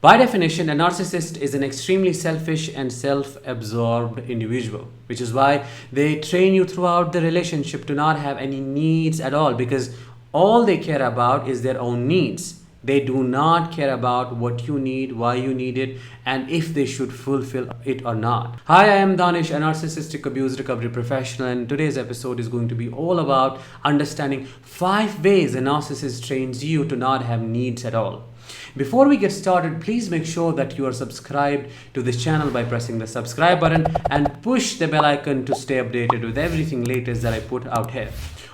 By definition, a narcissist is an extremely selfish and self-absorbed individual, which is why they train you throughout the relationship to not have any needs at all, because all they care about is their own needs. They do not care about what you need, why you need it, and if they should fulfill it or not. Hi, I am Danish, a narcissistic abuse recovery professional, and today's episode is going to be all about understanding 5 ways a narcissist trains you to not have needs at all. Before we get started, please make sure that you are subscribed to this channel by pressing the subscribe button and push the bell icon to stay updated with everything latest that I put out here.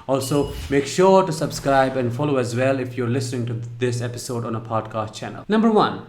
Also, make sure to subscribe and follow as well if you're listening to this episode on a podcast channel. Number 1,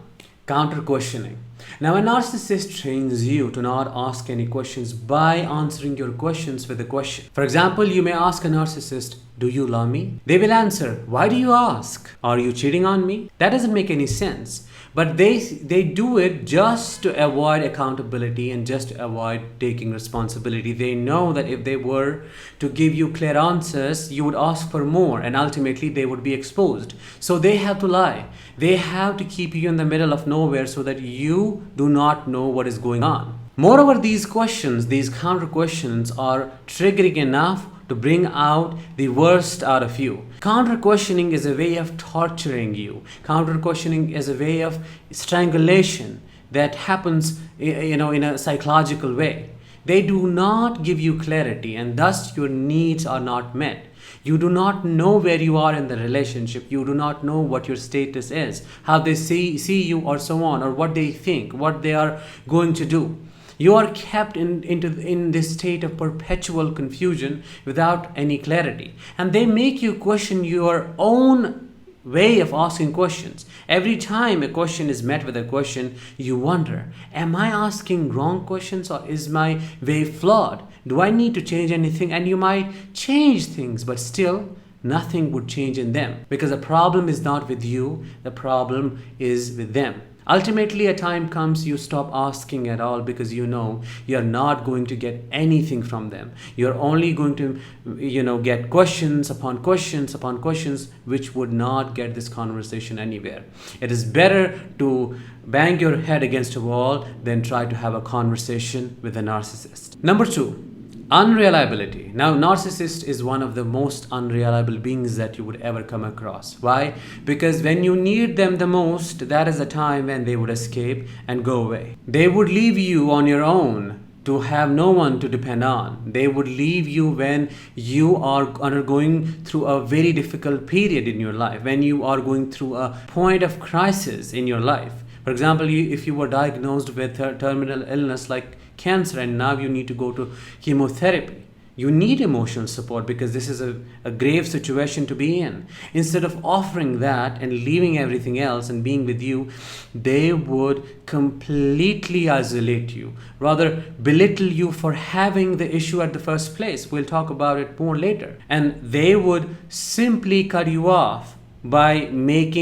counter questioning. Now, a narcissist trains you to not ask any questions by answering your questions with a question. For example, you may ask a narcissist, "Do you love me?" They will answer, "Why do you ask? Are you cheating on me?" That doesn't make any sense. But they do it just to avoid accountability and just to avoid taking responsibility. They know that if they were to give you clear answers, you would ask for more and ultimately they would be exposed. So they have to lie. They have to keep you in the middle of nowhere so that you do not know what is going on. Moreover, these questions, these counter questions are triggering enough to bring out the worst out of you. Counter questioning is a way of torturing you. Counter questioning is a way of strangulation that happens, in a psychological way. They do not give you clarity, and thus your needs are not met. You do not know where you are in the relationship. You do not know what your status is, how they see you, or so on, or what they think, what they are going to do. You are kept in this state of perpetual confusion without any clarity. And they make you question your own way of asking questions. Every time a question is met with a question, you wonder, am I asking wrong questions or is my way flawed? Do I need to change anything? And you might change things, but still nothing would change in them, because the problem is not with you, the problem is with them. Ultimately, a time comes you stop asking at all because you know you're not going to get anything from them. You're only going to, get questions upon questions upon questions, which would not get this conversation anywhere. It is better to bang your head against a wall than try to have a conversation with a narcissist. Number 2. Unreliability. Now, narcissist is one of the most unreliable beings that you would ever come across. Why? Because when you need them the most, that is the time when they would escape and go away. They would leave you on your own to have no one to depend on. They would leave you when you are undergoing through a very difficult period in your life, when you are going through a point of crisis in your life. For example, if you were diagnosed with a terminal illness like cancer and now you need to go to chemotherapy, you need emotional support because this is a grave situation to be in. Instead of offering that and leaving everything else and being with you, they would completely isolate you, rather belittle you for having the issue at the first place. We'll talk about it more later. And they would simply cut you off by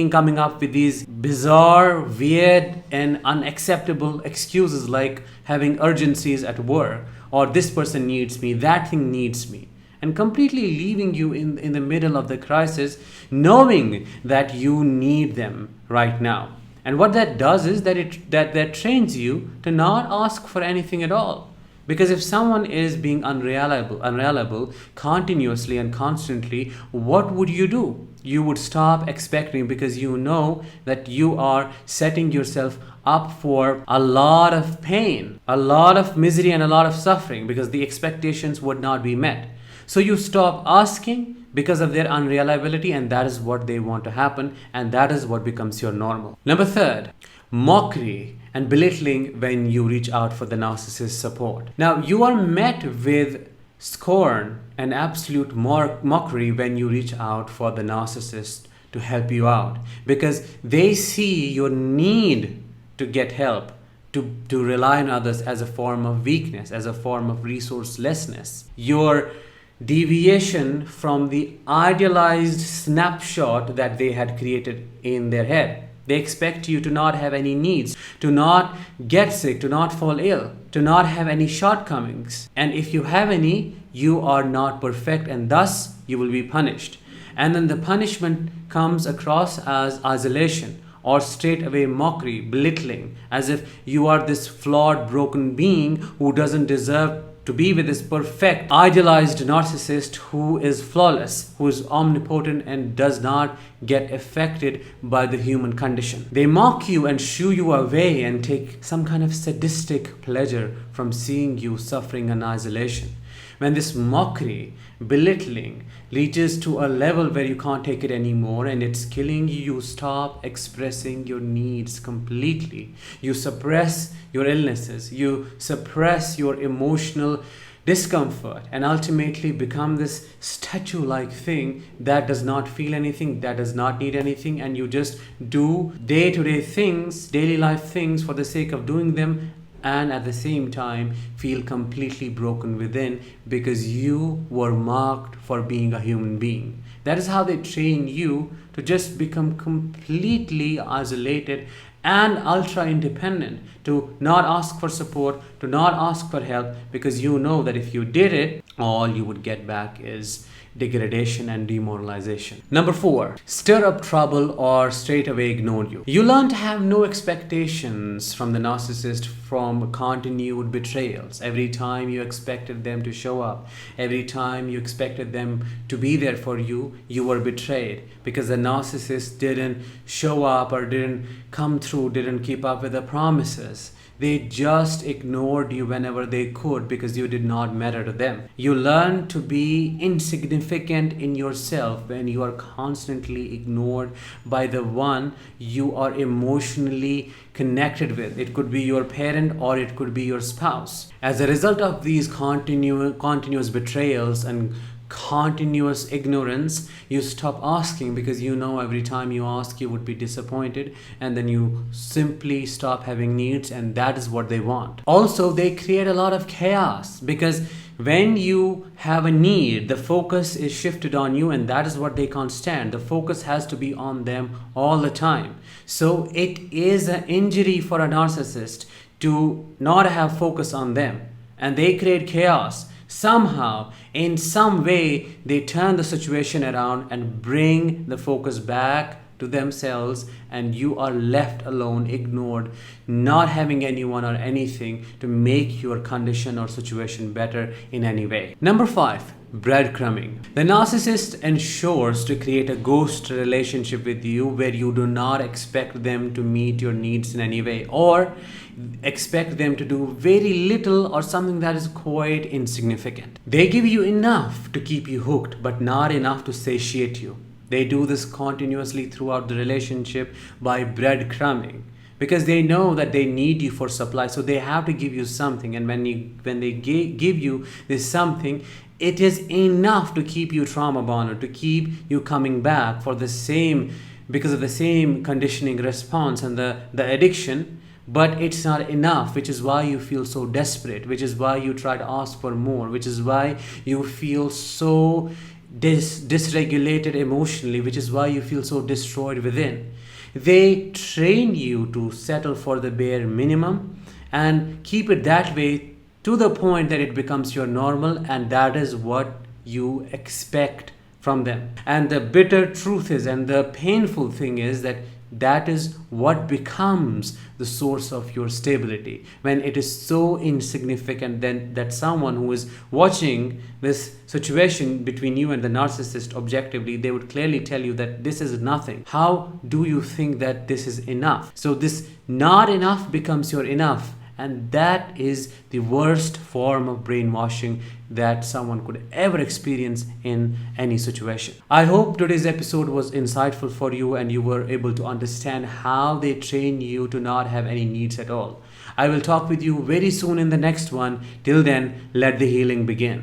coming up with these bizarre, weird, and unacceptable excuses like having urgencies at work, or this person needs me, that thing needs me, and completely leaving you in the middle of the crisis, knowing that you need them right now. And what that does is that trains you to not ask for anything at all. Because if someone is being unreliable continuously and constantly, what would you do? You would stop expecting, because you know that you are setting yourself up for a lot of pain, a lot of misery, and a lot of suffering, because the expectations would not be met. So you stop asking because of their unreliability, and that is what they want to happen, and that is what becomes your normal. Number 3, mockery and belittling when you reach out for the narcissist support. Now, you are met with scorn and absolute mockery when you reach out for the narcissist to help you out, because they see your need to get help, to rely on others as a form of weakness, as a form of resourcelessness. Your deviation from the idealized snapshot that they had created in their head. They expect you to not have any needs, to not get sick, to not fall ill, to not have any shortcomings. And if you have any, you are not perfect, and thus you will be punished. And then the punishment comes across as isolation, or straight away mockery, belittling, as if you are this flawed, broken being who doesn't deserve to be with this perfect, idealized narcissist who is flawless, who is omnipotent and does not get affected by the human condition. They mock you and shoo you away and take some kind of sadistic pleasure from seeing you suffering in isolation. When this mockery, belittling, reaches to a level where you can't take it anymore and it's killing you, you stop expressing your needs completely. You suppress your illnesses, you suppress your emotional discomfort, and ultimately become this statue-like thing that does not feel anything, that does not need anything, and you just do day-to-day things, daily life things for the sake of doing them, and at the same time feel completely broken within because you were marked for being a human being. That is how they train you to just become completely isolated and ultra independent, to not ask for support, to not ask for help, because you know that if you did it, all you would get back is degradation and demoralization. Number 4, stir up trouble or straight away ignore you. You learn to have no expectations from the narcissist from continued betrayals. Every time you expected them to show up, every time you expected them to be there for you, you were betrayed because the narcissist didn't show up or didn't come through, didn't keep up with the promises. They just ignored you whenever they could because you did not matter to them. You learn to be insignificant in yourself when you are constantly ignored by the one you are emotionally connected with. It could be your parent or it could be your spouse. As a result of these continuous betrayals and continuous ignorance, you stop asking because you know every time you ask you would be disappointed, and then you simply stop having needs, and that is what they want. Also, they create a lot of chaos because when you have a need, the focus is shifted on you, and that is what they can't stand. The focus has to be on them all the time. So it is an injury for a narcissist to not have focus on them, and they create chaos. Somehow, in some way, they turn the situation around and bring the focus back to themselves, and you are left alone, ignored, not having anyone or anything to make your condition or situation better in any way. Number 5, breadcrumbing. The narcissist ensures to create a ghost relationship with you where you do not expect them to meet your needs in any way, or expect them to do very little or something that is quite insignificant. They give you enough to keep you hooked, but not enough to satiate you. They do this continuously throughout the relationship by breadcrumbing, because they know that they need you for supply, so they have to give you something, and when they give you this something, it is enough to keep you trauma bonded, to keep you coming back for the same, because of the same conditioning response and the addiction. But it's not enough, which is why you feel so desperate, which is why you try to ask for more, which is why you feel so dysregulated emotionally, which is why you feel so destroyed within. They train you to settle for the bare minimum and keep it that way to the point that it becomes your normal, and that is what you expect from them. And the bitter truth is, and the painful thing is, that is what becomes the source of your stability, when it is so insignificant then that someone who is watching this situation between you and the narcissist objectively, they would clearly tell you that this is nothing. How do you think that this is enough? So this not enough becomes your enough, and that is the worst form of brainwashing that someone could ever experience in any situation. I hope today's episode was insightful for you and you were able to understand how they train you to not have any needs at all. I will talk with you very soon in the next one. Till then, let the healing begin.